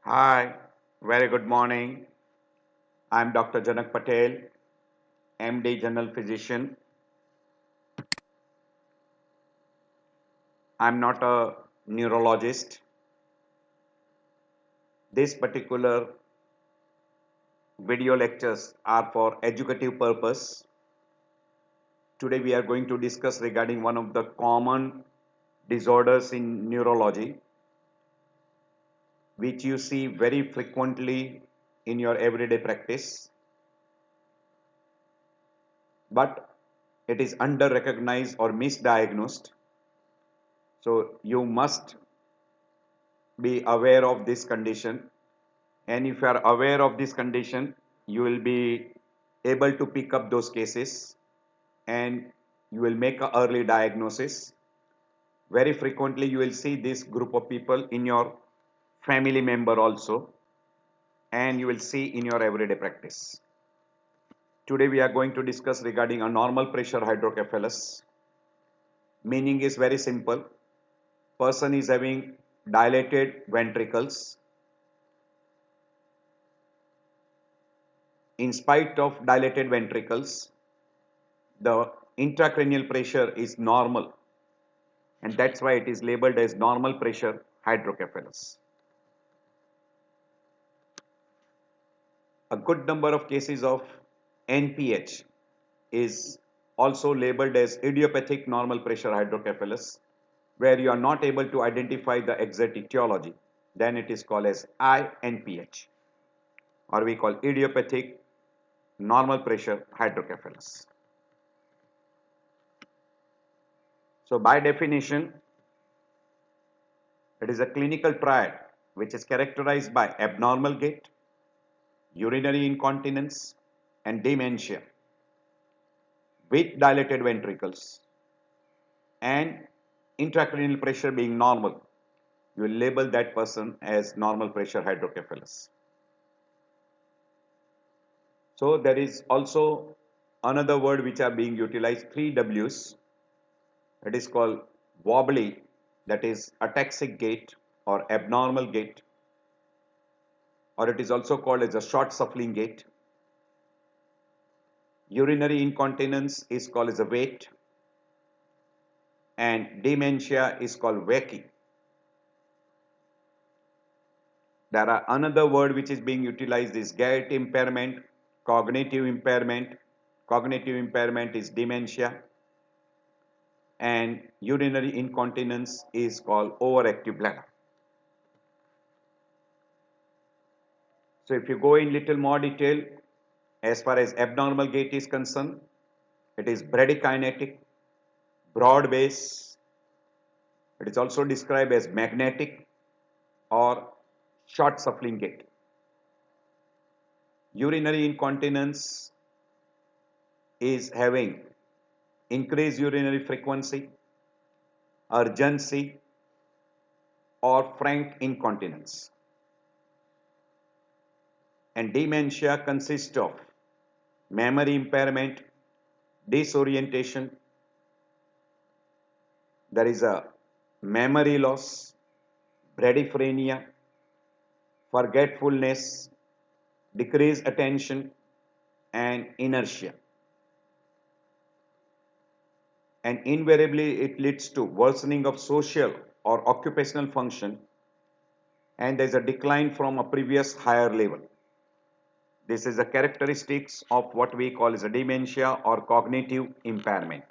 Hi, very good morning. I'm Dr. Janak Patel, MD General Physician. I'm not a neurologist. This particular video lectures are for educative purpose. Today we are going to discuss regarding one of the common disorders in neurology which you see very frequently in your everyday practice, but it is under recognized or misdiagnosed. So you must be aware of this condition, and if you are aware of this condition you will be able to pick up those cases and you will make an early diagnosis. Very frequently you will see this group of people in your family member also, and you will see in your everyday practice. Today we are going to discuss regarding a normal pressure hydrocephalus. Meaning is very simple. Person is having dilated ventricles. In spite of dilated ventricles, the intracranial pressure is normal, and that's why it is labeled as normal pressure hydrocephalus. A good number of cases of NPH is also labeled as idiopathic normal pressure hydrocephalus, where you are not able to identify the exact etiology. Then it is called as INPH, or we call idiopathic normal pressure hydrocephalus. So by definition, it is a clinical triad which is characterized by abnormal gait, urinary incontinence, and dementia with dilated ventricles and intracranial pressure being normal. You will label that person as normal pressure hydrocephalus. So there is also another word which are being utilized, three W's. It is called wobbly, that is ataxic gait or abnormal gait, or it is also called as a short shuffling gait. Urinary incontinence is called as a weight, and dementia is called waking. There are another word which is being utilized is gait impairment, cognitive impairment. Cognitive impairment is dementia, and urinary incontinence is called overactive bladder. So if you go in little more detail, as far as abnormal gait is concerned, it is bradykinetic, broad base. It is also described as magnetic or short shuffling gait. Urinary incontinence is having increased urinary frequency, urgency, or frank incontinence. And dementia consists of memory impairment, disorientation, there is a memory loss, bradyphrenia, forgetfulness, decreased attention, and inertia. And invariably it leads to worsening of social or occupational function, and there is a decline from a previous higher level. This is the characteristics of what we call as a dementia or cognitive impairment.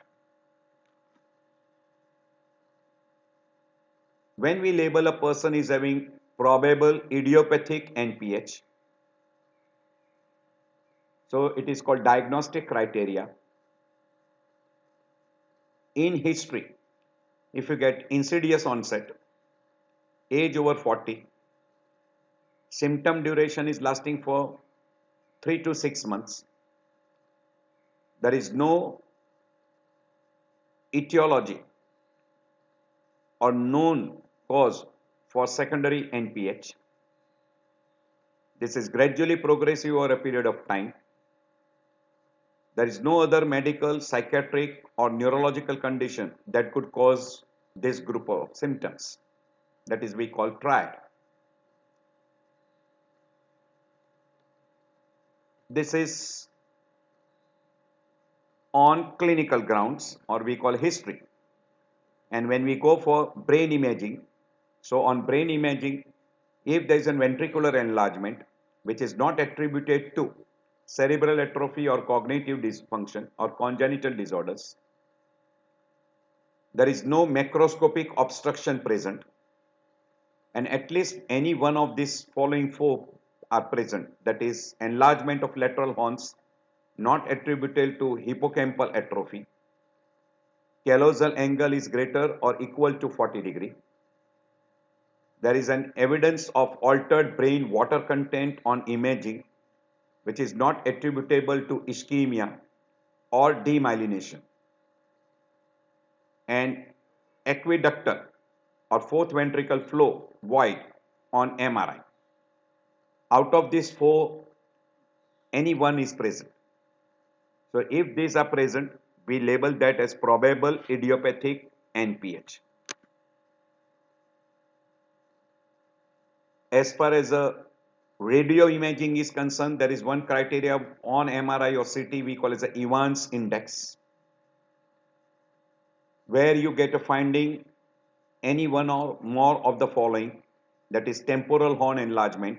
When we label a person is having probable idiopathic NPH, so it is called diagnostic criteria. In history, if you get insidious onset, age over 40, symptom duration is lasting for 3 to 6 months, there is no etiology or known cause for secondary NPH. This is gradually progressive over a period of time. There is no other medical, psychiatric, or neurological condition that could cause this group of symptoms. That is we call triad. this is on clinical grounds, or we call history. And when we go for brain imaging, so on brain imaging, if there is a ventricular enlargement which is not attributed to cerebral atrophy or cognitive dysfunction or congenital disorders, there is no macroscopic obstruction present, and at least any one of these following four are present, that is enlargement of lateral horns not attributable to hippocampal atrophy, callosal angle is greater or equal to 40 degree, there is an evidence of altered brain water content on imaging which is not attributable to ischemia or demyelination, and aqueductal or fourth ventricle flow void on MRI. Out of these four, any one is present. So if these are present, we label that as probable idiopathic NPH. As far as radio imaging is concerned, there is one criteria on MRI or CT we call as the Evans index, where you get a finding any one or more of the following, that is temporal horn enlargement,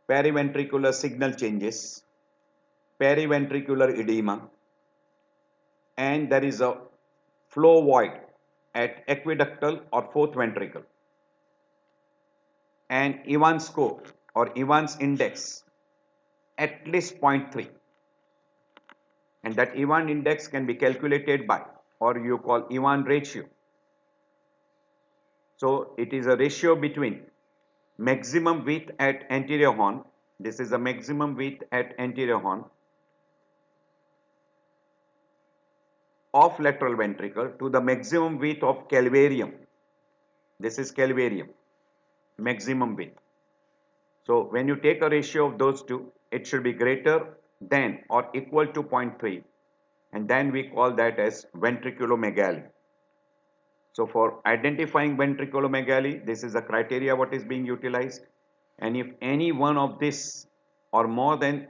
periventricular signal changes, periventricular edema, and there is a flow void at aqueductal or fourth ventricle, and Evans score or Evans index at least 0.3, and that Evans index can be calculated by, or you call Evans ratio. So it is a ratio between maximum width at anterior horn, this is the maximum width at anterior horn of lateral ventricle, to the maximum width of calvarium, this is calvarium, maximum width. So when you take a ratio of those two, it should be greater than or equal to 0.3, and then we call that as ventriculomegaly. So for identifying ventriculomegaly, this is the criteria what is being utilized, and if any one of this or more than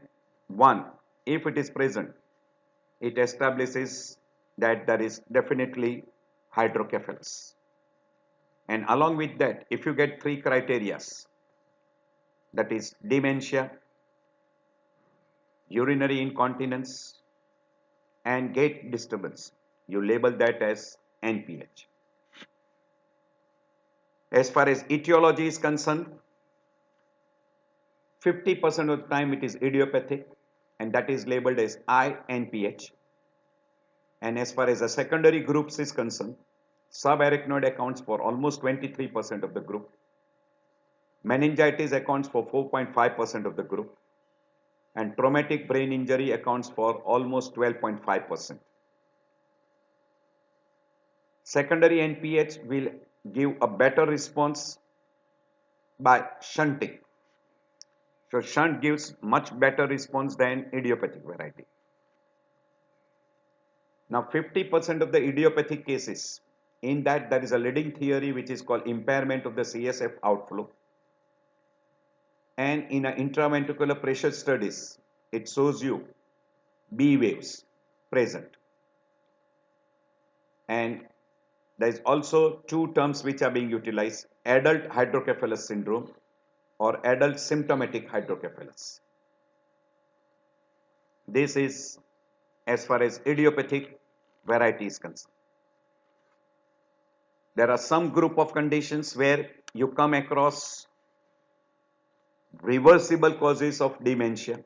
one, if it is present, it establishes that there is definitely hydrocephalus. And along with that, if you get three criterias, that is dementia, urinary incontinence, and gait disturbance, you label that as NPH. As far as etiology is concerned, 50% of the time it is idiopathic, and that is labeled as INPH. And as far as the secondary groups is concerned, subarachnoid accounts for almost 23% of the group. Meningitis accounts for 4.5% of the group, and traumatic brain injury accounts for almost 12.5%. Secondary NPH will give a better response by shunting. So shunt gives much better response than idiopathic variety. Now 50% of the idiopathic cases, in that there is a leading theory which is called impairment of the CSF outflow. And in an intraventricular pressure studies, it shows you B waves present. And there is also two terms which are being utilized, adult hydrocephalus syndrome or adult symptomatic hydrocephalus. This is as far as idiopathic variety is concerned. There are some group of conditions where you come across reversible causes of dementia,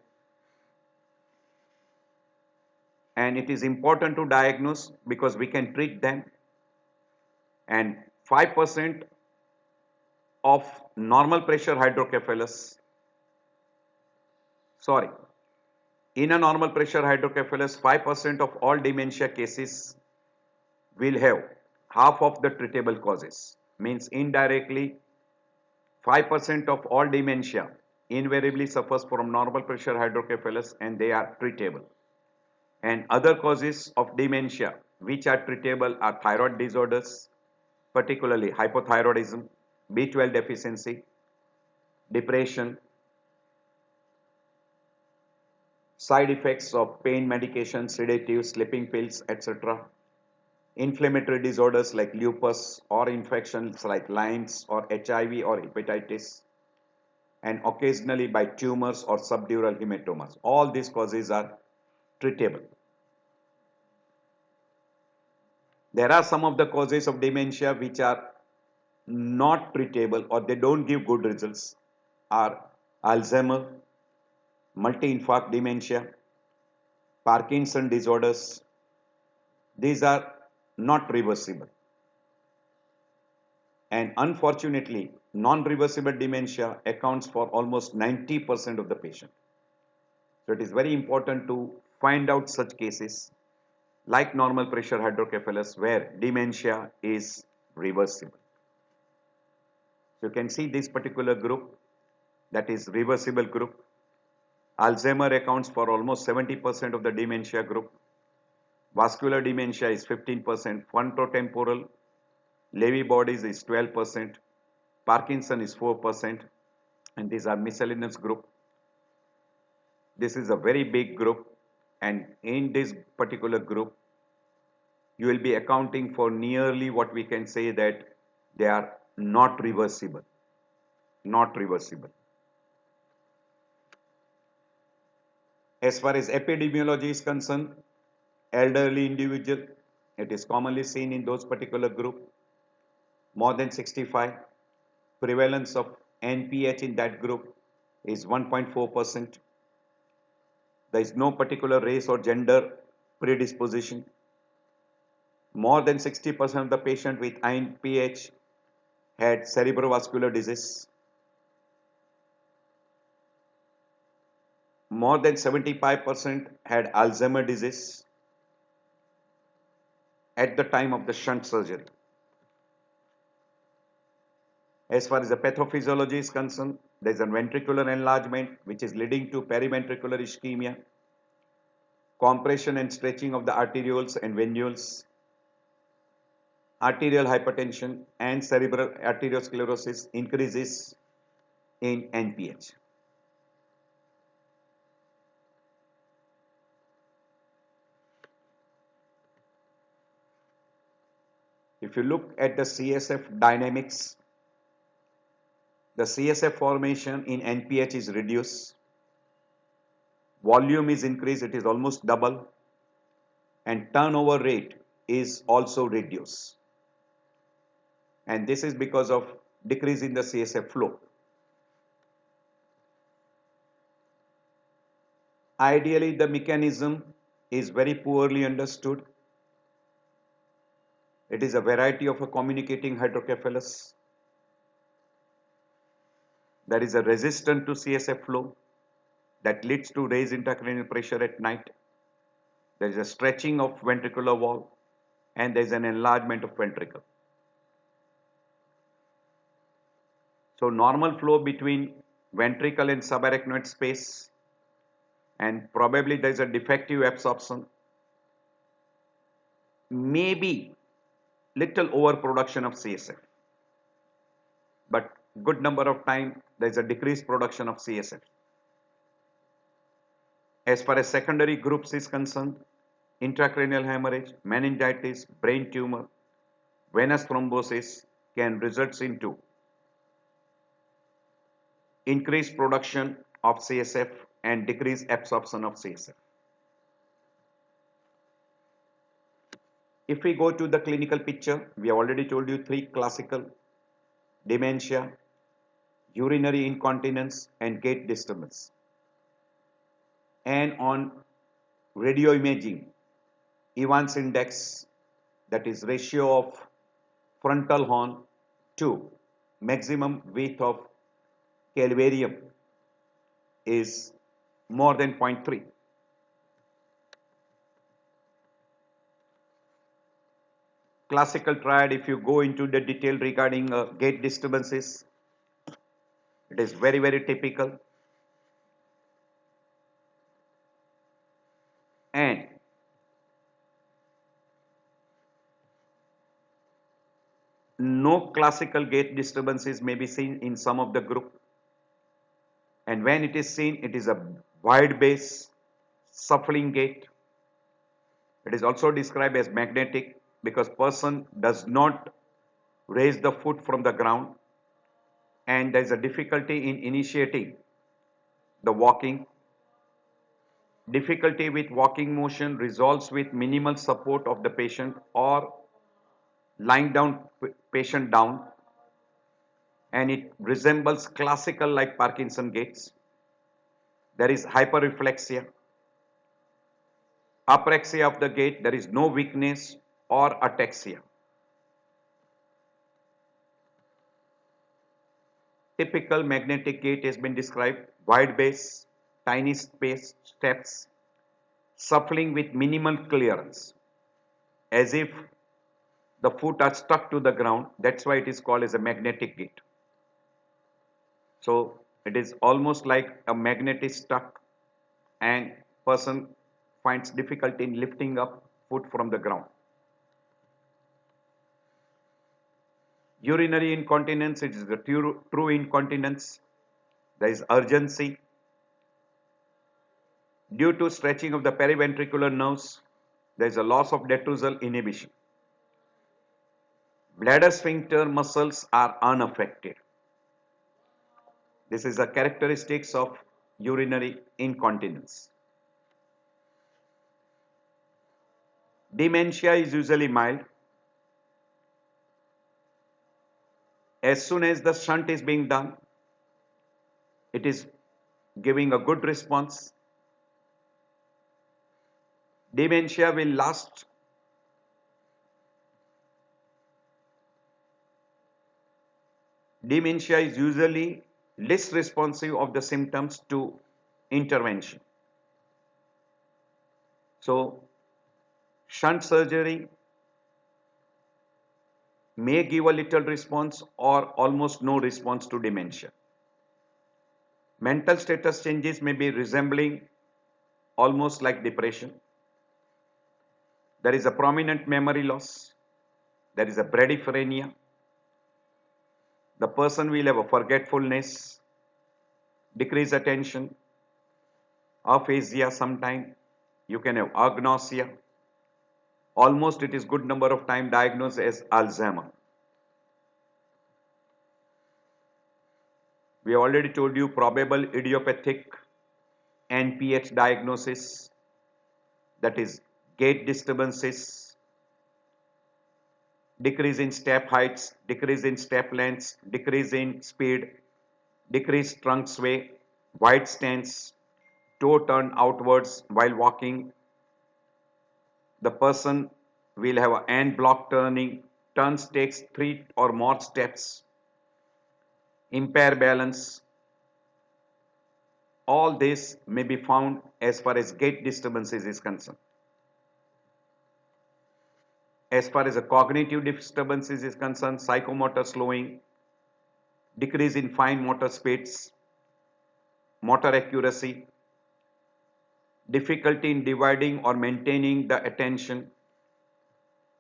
and it is important to diagnose because we can treat them, and 5% of normal pressure hydrocephalus, in a normal pressure hydrocephalus, 5% of all dementia cases will have half of the treatable causes, means indirectly 5% of all dementia invariably suffers from normal pressure hydrocephalus and they are treatable. And other causes of dementia which are treatable are thyroid disorders, particularly hypothyroidism, B12 deficiency, depression, side effects of pain medication, sedatives, sleeping pills, etc. Inflammatory disorders like lupus or infections like Lyme's or HIV or hepatitis, and occasionally by tumors or subdural hematomas. All these causes are treatable. There are some of the causes of dementia which are not treatable or they don't give good results are Alzheimer, multi-infarct dementia, Parkinson disorders. These are not reversible. And unfortunately, non-reversible dementia accounts for almost 90% of the patient. So it is very important to find out such cases like normal pressure hydrocephalus where dementia is reversible. So you can see this particular group, that is reversible group. Alzheimer accounts for almost 70% of the dementia group. Vascular dementia is 15%, frontotemporal Lewy bodies is 12%, Parkinson is 4%, and these are miscellaneous group. This is a very big group, and in this particular group, you will be accounting for nearly what we can say that they are not reversible. Not reversible. As far as epidemiology is concerned, elderly individual, it is commonly seen in those particular group, more than 65. Prevalence of NPH in that group is 1.4%. There is no particular race or gender predisposition. More than 60% of the patient with NPH had cerebrovascular disease. More than 75% had Alzheimer's disease at the time of the shunt surgery. As far as the pathophysiology is concerned, there is a ventricular enlargement which is leading to periventricular ischemia, compression and stretching of the arterioles and venules, arterial hypertension and cerebral arteriosclerosis increases in NPH. If you look at the CSF dynamics, the CSF formation in NPH is reduced, volume is increased, it is almost double, and turnover rate is also reduced. And this is because of decrease in the CSF flow. Ideally, the mechanism is very poorly understood. It is a variety of a communicating hydrocephalus. There is a resistance to CSF flow that leads to raised intracranial pressure at night. There is a stretching of ventricular wall and there is an enlargement of ventricle. So normal flow between ventricle and subarachnoid space, and probably there is a defective absorption, maybe little overproduction of CSF, but good number of time there is a decreased production of CSF. As far as secondary groups is concerned, intracranial hemorrhage, meningitis, brain tumor, venous thrombosis can result into increased production of CSF and decreased absorption of CSF. If we go to the clinical picture, we have already told you three classical: dementia, urinary incontinence, and gait disturbance. And on radio imaging, Evans index, that is ratio of frontal horn to maximum width of calvarium, is more than 0.3. Classical triad, if you go into the detail regarding gait disturbances, it is very, very typical. And no classical gait disturbances may be seen in some of the group. And when it is seen, it is a wide base shuffling gait. It is also described as magnetic because person does not raise the foot from the ground and there is a difficulty in initiating the walking. Difficulty with walking motion resolves with minimal support of the patient or lying down patient down, and it resembles classical like Parkinson gaits. There is hyperreflexia. Apraxia of the gait, there is no weakness or ataxia. Typical magnetic gait has been described: wide base, tiny space steps, shuffling with minimal clearance, as if the foot are stuck to the ground. That's why it is called as a magnetic gait. So it is almost like a magnet is stuck and person finds difficulty in lifting up foot from the ground. Urinary incontinence, it is the true incontinence. There is urgency. Due to stretching of the periventricular nerves, there is a loss of detrusal inhibition. Bladder sphincter muscles are unaffected. This is the characteristics of urinary incontinence. Dementia is usually mild. As soon as the shunt is being done, it is giving a good response. Dementia will last. Dementia is usually less responsive of the symptoms to intervention. So, shunt surgery may give a little response or almost no response to dementia. Mental status changes may be resembling almost like depression. There is a prominent memory loss. There is a bradyphrenia. The person will have a forgetfulness, decreased attention, aphasia sometime. You can have agnosia. Almost it is good number of time diagnosed as Alzheimer. We already told you probable idiopathic NPH diagnosis, that is gait disturbances, decrease in step heights, decrease in step lengths, decrease in speed, decreased trunk sway, wide stance, toe turned outwards while walking. The person will have an end block turning, turns takes 3 or more steps, impair balance. All this may be found as far as gait disturbances is concerned. As far as the cognitive disturbances is concerned, psychomotor slowing, decrease in fine motor speeds, motor accuracy, difficulty in dividing or maintaining the attention,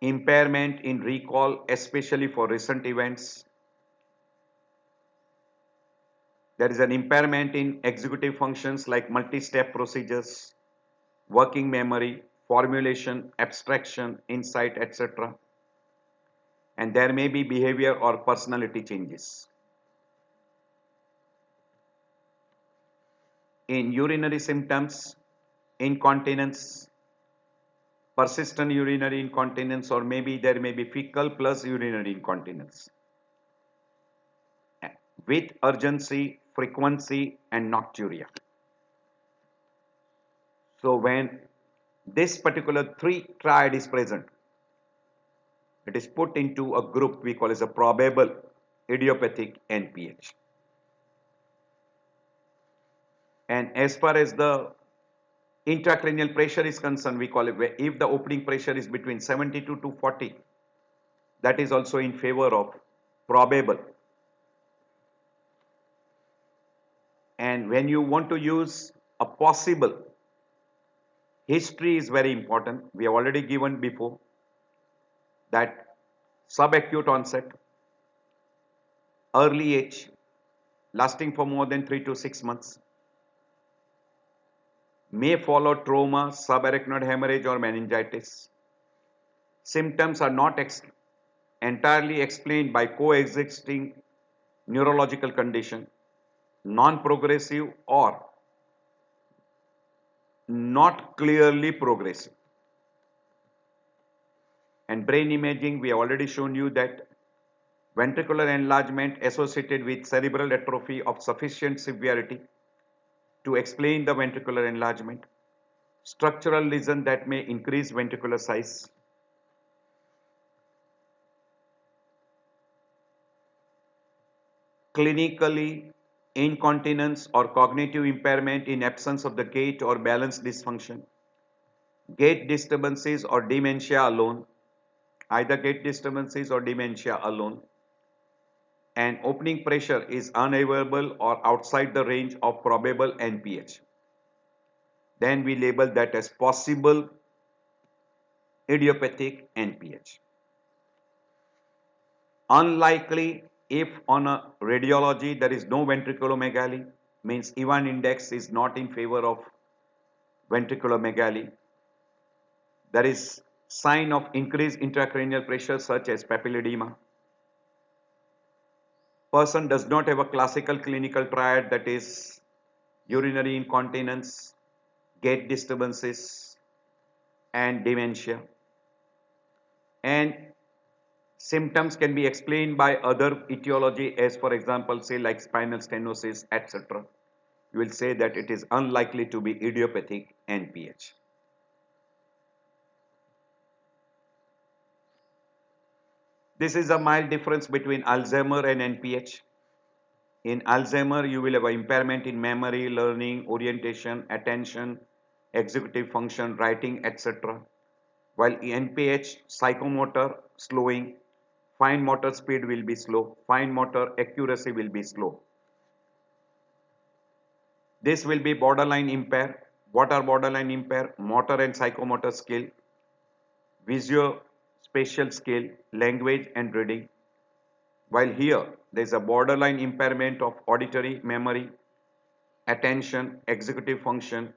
impairment in recall, especially for recent events. There is an impairment in executive functions like multi-step procedures, working memory, formulation, abstraction, insight, etc. And there may be behavior or personality changes. In urinary symptoms, incontinence, persistent urinary incontinence, or maybe there may be fecal plus urinary incontinence with urgency, frequency, and nocturia. So when this particular three triad is present, it is put into a group we call as a probable idiopathic NPH. And as far as the intracranial pressure is concerned, we call it, if the opening pressure is between 72 to 40, that is also in favor of probable. And when you want to use a possible, history is very important. We have already given before that subacute onset, early age, lasting for more than 3 to 6 months, may follow trauma, subarachnoid hemorrhage or meningitis. Symptoms are not entirely explained by coexisting neurological condition, non-progressive or not clearly progressive. And brain imaging, we have already shown you that ventricular enlargement associated with cerebral atrophy of sufficient severity to explain the ventricular enlargement, structural lesion that may increase ventricular size, clinically incontinence or cognitive impairment in absence of the gait or balance dysfunction, gait disturbances or dementia alone, either gait disturbances or dementia alone, and opening pressure is unavailable or outside the range of probable NPH. Then we label that as possible idiopathic NPH. Unlikely if on a radiology there is no ventriculomegaly, means Ivan index is not in favor of ventriculomegaly. There is sign of increased intracranial pressure such as papilledema. Person does not have a classical clinical triad, that is urinary incontinence, gait disturbances and dementia. And symptoms can be explained by other etiology, as for example say like spinal stenosis, etc. You will say that it is unlikely to be idiopathic NPH. This is a mild difference between Alzheimer and NPH. In Alzheimer, you will have an impairment in memory, learning, orientation, attention, executive function, writing, etc. While NPH, psychomotor slowing, fine motor speed will be slow, fine motor accuracy will be slow. This will be borderline impair. What are borderline impair? Motor and psychomotor skill, visual spatial skill, language and reading. While here there is a borderline impairment of auditory, memory, attention, executive function,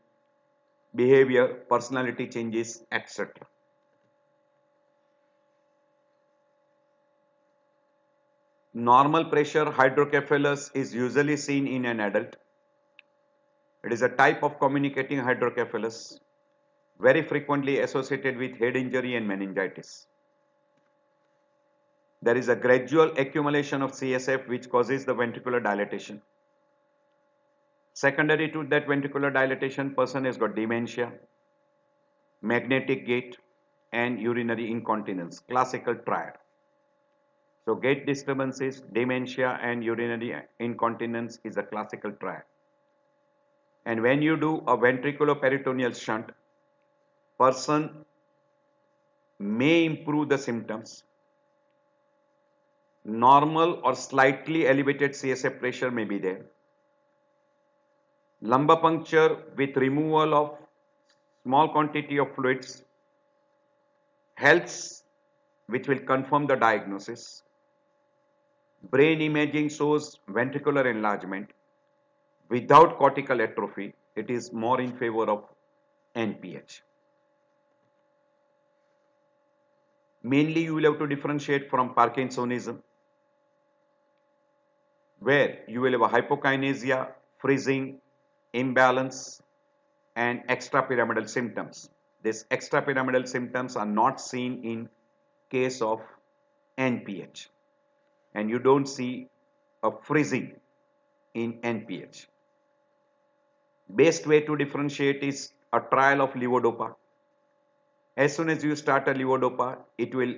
behavior, personality changes, etc. Normal pressure hydrocephalus is usually seen in an adult. It is a type of communicating hydrocephalus, very frequently associated with head injury and meningitis. There is a gradual accumulation of CSF which causes the ventricular dilatation. Secondary to that ventricular dilatation, person has got dementia, magnetic gait and urinary incontinence, classical triad. So gait disturbances, dementia and urinary incontinence is a classical triad. And when you do a ventriculoperitoneal shunt, person may improve the symptoms. Normal or slightly elevated CSF pressure may be there. Lumbar puncture with removal of small quantity of fluids helps, which will confirm the diagnosis. Brain imaging shows ventricular enlargement without cortical atrophy. It is more in favor of NPH. Mainly you will have to differentiate from Parkinsonism, where you will have a hypokinesia, freezing, imbalance and extrapyramidal symptoms. These extrapyramidal symptoms are not seen in case of NPH, and you don't see a freezing in NPH. Best way to differentiate is a trial of levodopa. As soon as you start a levodopa, it will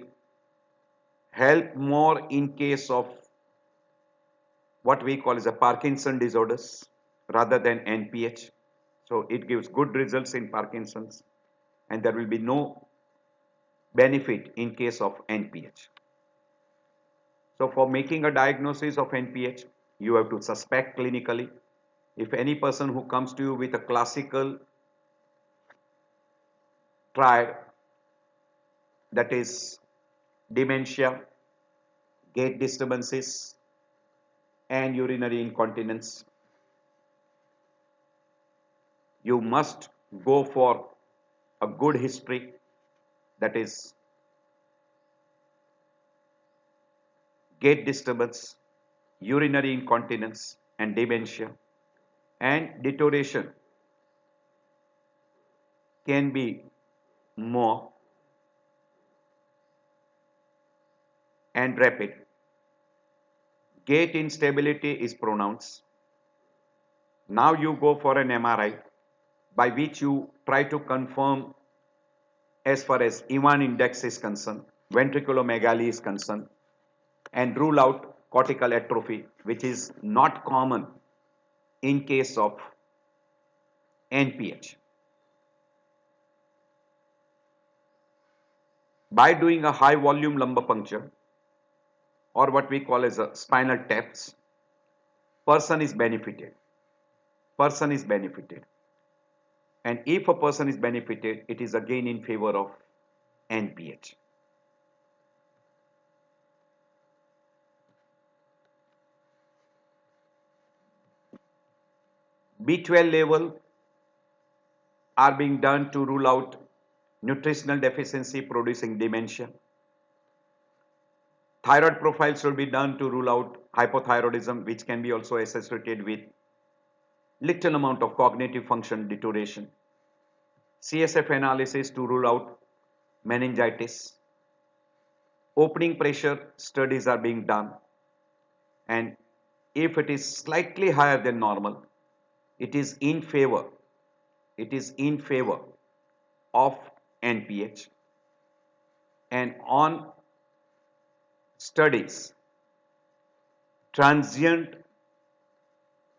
help more in case of what we call as a Parkinson disorders rather than NPH. So it gives good results in Parkinson's, and there will be no benefit in case of NPH. So for making a diagnosis of NPH, you have to suspect clinically. If any person who comes to you with a classical triad, that is dementia, gait disturbances and urinary incontinence, you must go for a good history, that is gait disturbance, urinary incontinence, and dementia. And deterioration can be more and rapid. Gait instability is pronounced. Now you go for an MRI by which you try to confirm as far as Ivan index is concerned, ventriculomegaly is concerned, and rule out cortical atrophy, which is not common in case of NPH. By doing a high volume lumbar puncture, or what we call as a spinal taps, person is benefited. Person is benefited. And if a person is benefited, it is again in favor of NPH. B12 level are being done to rule out nutritional deficiency producing dementia. Thyroid profile should be done to rule out hypothyroidism, which can be also associated with little amount of cognitive function deterioration. CSF analysis to rule out meningitis. Opening pressure studies are being done, and if it is slightly higher than normal, it is in favor of NPH. And on studies, transient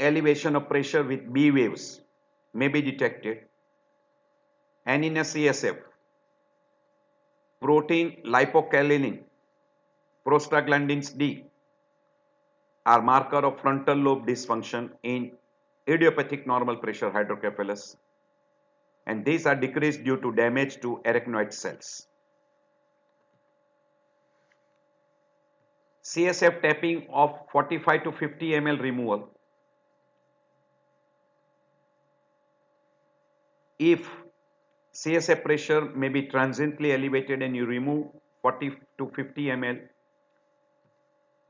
elevation of pressure with B waves may be detected, and in a CSF, protein lipocalinin, prostaglandins D are marker of frontal lobe dysfunction in idiopathic normal pressure hydrocephalus, and these are decreased due to damage to arachnoid cells. CSF tapping of 45 to 50 ml removal. If CSF pressure may be transiently elevated and you remove 40 to 50 ml,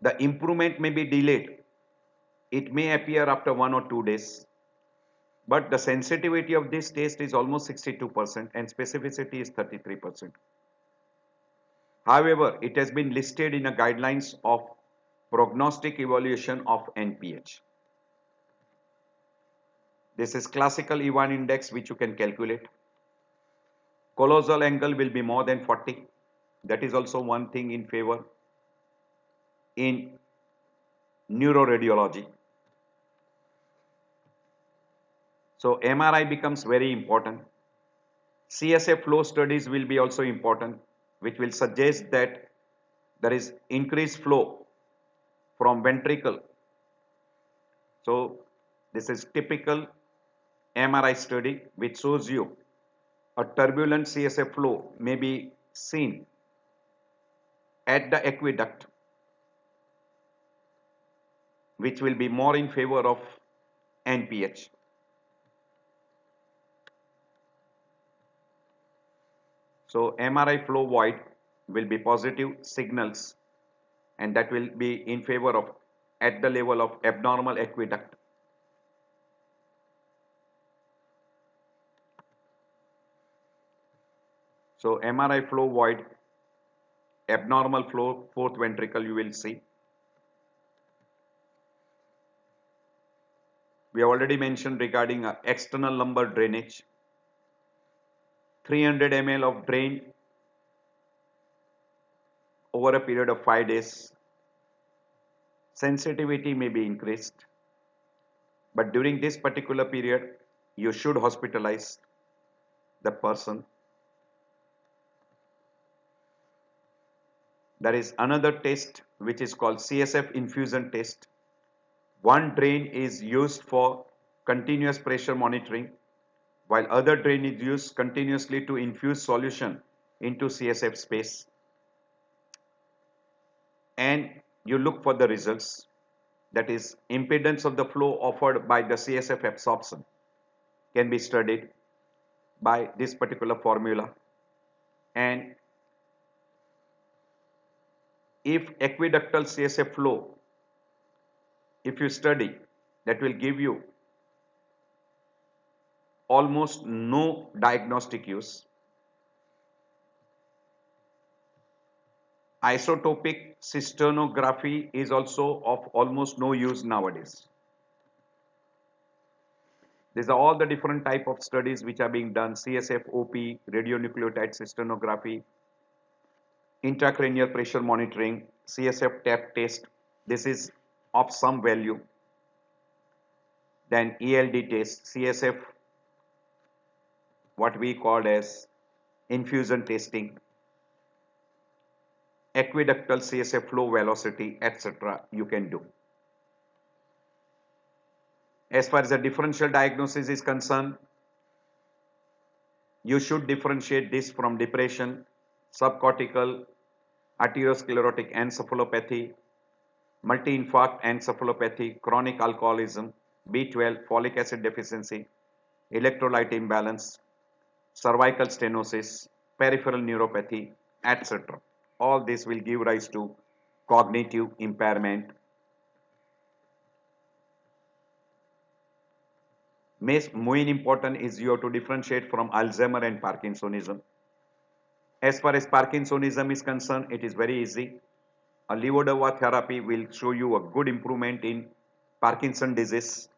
the improvement may be delayed. It may appear after 1 or 2 days, but the sensitivity of this test is almost 62% and specificity is 33%. However, it has been listed in a guidelines of prognostic evaluation of NPH. This is classical Ivan index which you can calculate. Colossal angle will be more than 40. That is also one thing in favor in neuroradiology. So MRI becomes very important. CSF flow studies will be also important, which will suggest that there is increased flow from ventricle. So this is typical MRI study which shows you a turbulent CSF flow may be seen at the aqueduct, which will be more in favor of NPH. So MRI flow void will be positive signals, and that will be in favor of at the level of abnormal aqueduct. So MRI flow void, abnormal flow, fourth ventricle you will see. We already mentioned regarding external lumbar drainage. 300 ml of drain over a period of 5 days. Sensitivity may be increased, but during this particular period, you should hospitalize the person. There is another test which is called CSF infusion test. One drain is used for continuous pressure monitoring, while other drain is used continuously to infuse solution into CSF space. And you look for the results, that is impedance of the flow offered by the CSF absorption can be studied. by this particular formula. And if aqueductal CSF flow, if you study, that will give you almost no diagnostic use. Isotopic cysternography is also of almost no use nowadays. These are all the different type of studies which are being done: CSF, OP, radionucleotide cysternography, intracranial pressure monitoring, CSF tap test. This is of some value. Then ELD test, CSF, what we call as infusion testing, aqueductal CSF flow velocity, etc. you can do. As far as the differential diagnosis is concerned, you should differentiate this from depression, subcortical arteriosclerotic encephalopathy, multi-infarct encephalopathy, chronic alcoholism, B12, folic acid deficiency, electrolyte imbalance, cervical stenosis, peripheral neuropathy, etc. All this will give rise to cognitive impairment. Main important is you have to differentiate from Alzheimer and Parkinsonism. As far as Parkinsonism is concerned, it is very easy. A levodopa therapy will show you a good improvement in Parkinson disease.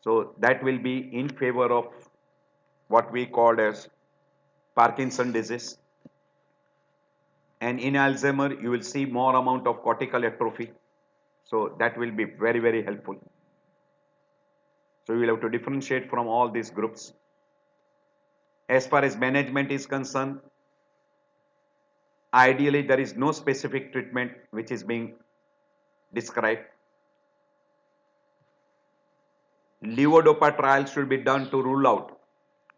So that will be in favor of what we call as Parkinson disease. And in Alzheimer, you will see more amount of cortical atrophy. So that will be very, very helpful. So you will have to differentiate from all these groups. As far as management is concerned, ideally there is no specific treatment which is being described. Levodopa trial should be done to rule out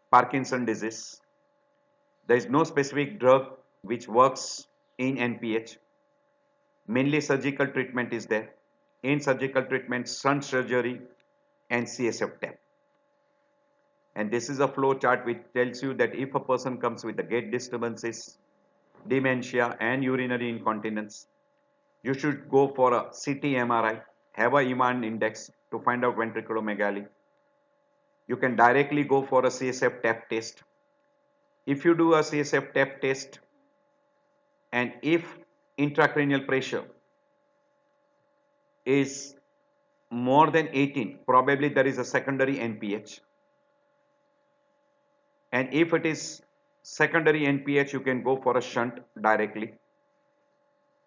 Parkinson disease. There is no specific drug which works in NPH. Mainly surgical treatment is there. In surgical treatment, shunt surgery and CSF tap. And this is a flow chart which tells you that if a person comes with the gait disturbances, dementia and urinary incontinence, you should go for a CT MRI, have a Iman index to find out ventriculomegaly. You can directly go for a CSF tap test. If you do a CSF tap test and if intracranial pressure is more than 18, probably there is a secondary NPH. And if it is secondary NPH, you can go for a shunt directly.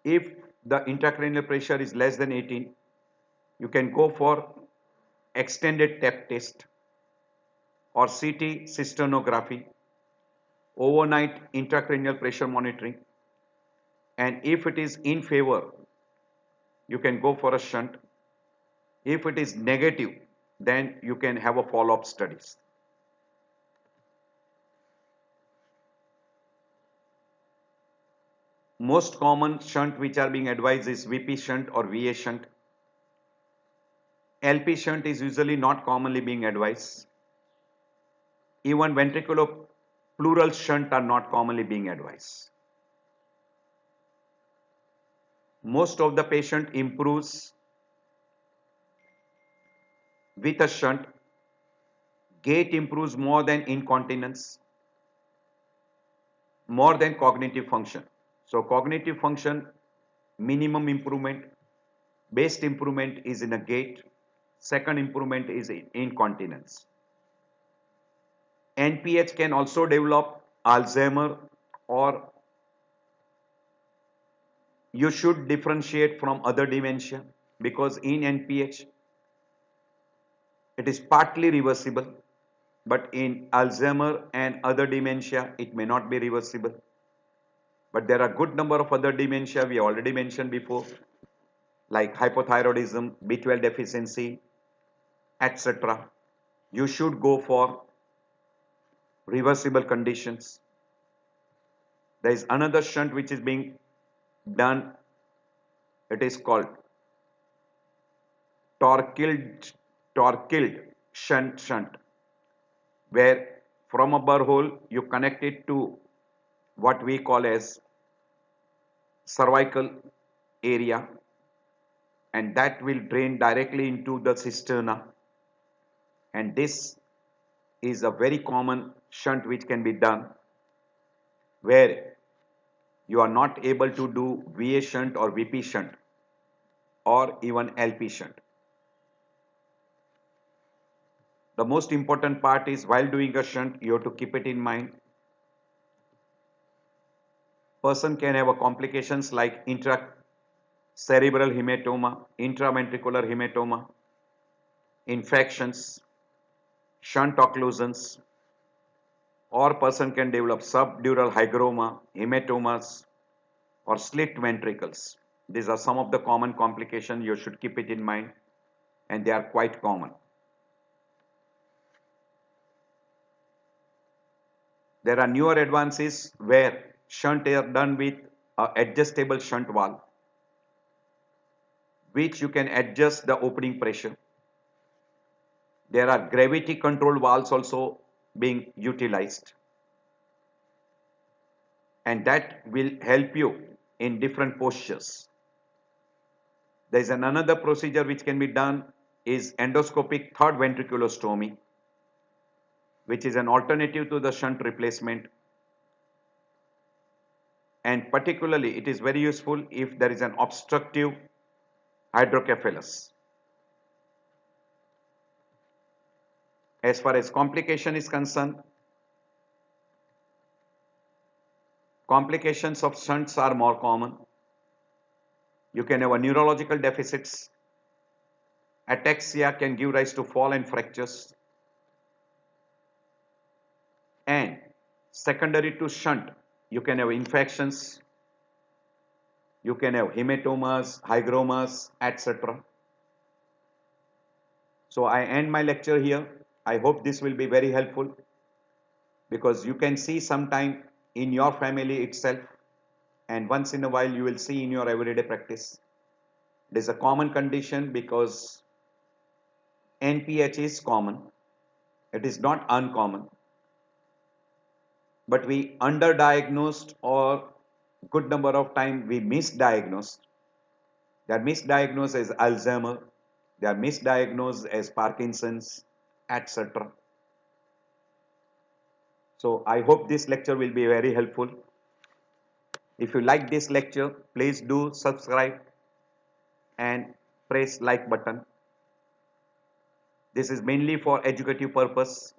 If the intracranial pressure is less than 18, you can go for extended tap test or CT cysternography, overnight intracranial pressure monitoring. And if it is in favor, you can go for a shunt. If it is negative, then you can have a follow-up studies. Most common shunt which are being advised is VP shunt or VA shunt. LP shunt is usually not commonly being advised. Even ventriculopleural shunt are not commonly being advised. Most of the patient improves with a shunt. Gait improves more than incontinence, more than cognitive function. So cognitive function, minimum improvement, best improvement is in a gait, second improvement is in incontinence. NPH can also develop Alzheimer, or you should differentiate from other dementia, because in NPH it is partly reversible, but in Alzheimer and other dementia it may not be reversible. But there are good number of other dementia we already mentioned before, like hypothyroidism, B12 deficiency, etc. You should go for reversible conditions. There is another shunt which is being done. It is called Torquil shunt, where From a borehole, you connect it to what we call as cervical area, and that will drain directly into the cisterna, and this is a very common shunt which can be done where you are not able to do VA shunt or VP shunt or even LP shunt. The most important part is while doing a shunt, you have to keep it in mind. Person can have a complications like intracerebral hematoma, intraventricular hematoma, infections, shunt occlusions, or person can develop subdural hygroma, hematomas, or slit ventricles. These are some of the common complications. You should keep it in mind, and they are quite common. There are newer advances where shunt are done with an adjustable shunt valve, which you can adjust the opening pressure. There are gravity controlled valves also being utilized, and that will help you in different postures. There is another procedure which can be done is endoscopic third ventriculostomy, which is an alternative to the shunt replacement, and particularly it is very useful if there is an obstructive hydrocephalus. As far as complication is concerned, complications of shunts are more common. You can have a neurological deficits. Ataxia can give rise to fall and fractures. And secondary to shunt, you can have infections, you can have hematomas, hygromas, etc. So I end my lecture here. I hope this will be very helpful, because you can see sometime in your family itself, and once in a while you will see in your everyday practice. It is a common condition because NPH is common. It is not uncommon. But we underdiagnosed, or good number of time we misdiagnosed. They are misdiagnosed as Alzheimer, they are misdiagnosed as Parkinson's, etc. So I hope this lecture will be very helpful. If you like this lecture, please do subscribe and press like button. This is mainly for educative purpose.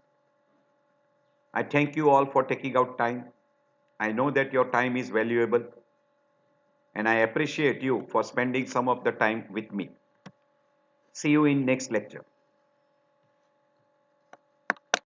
I thank you all for taking out time. I know that your time is valuable, and I appreciate you for spending some of the time with me. See you in next lecture.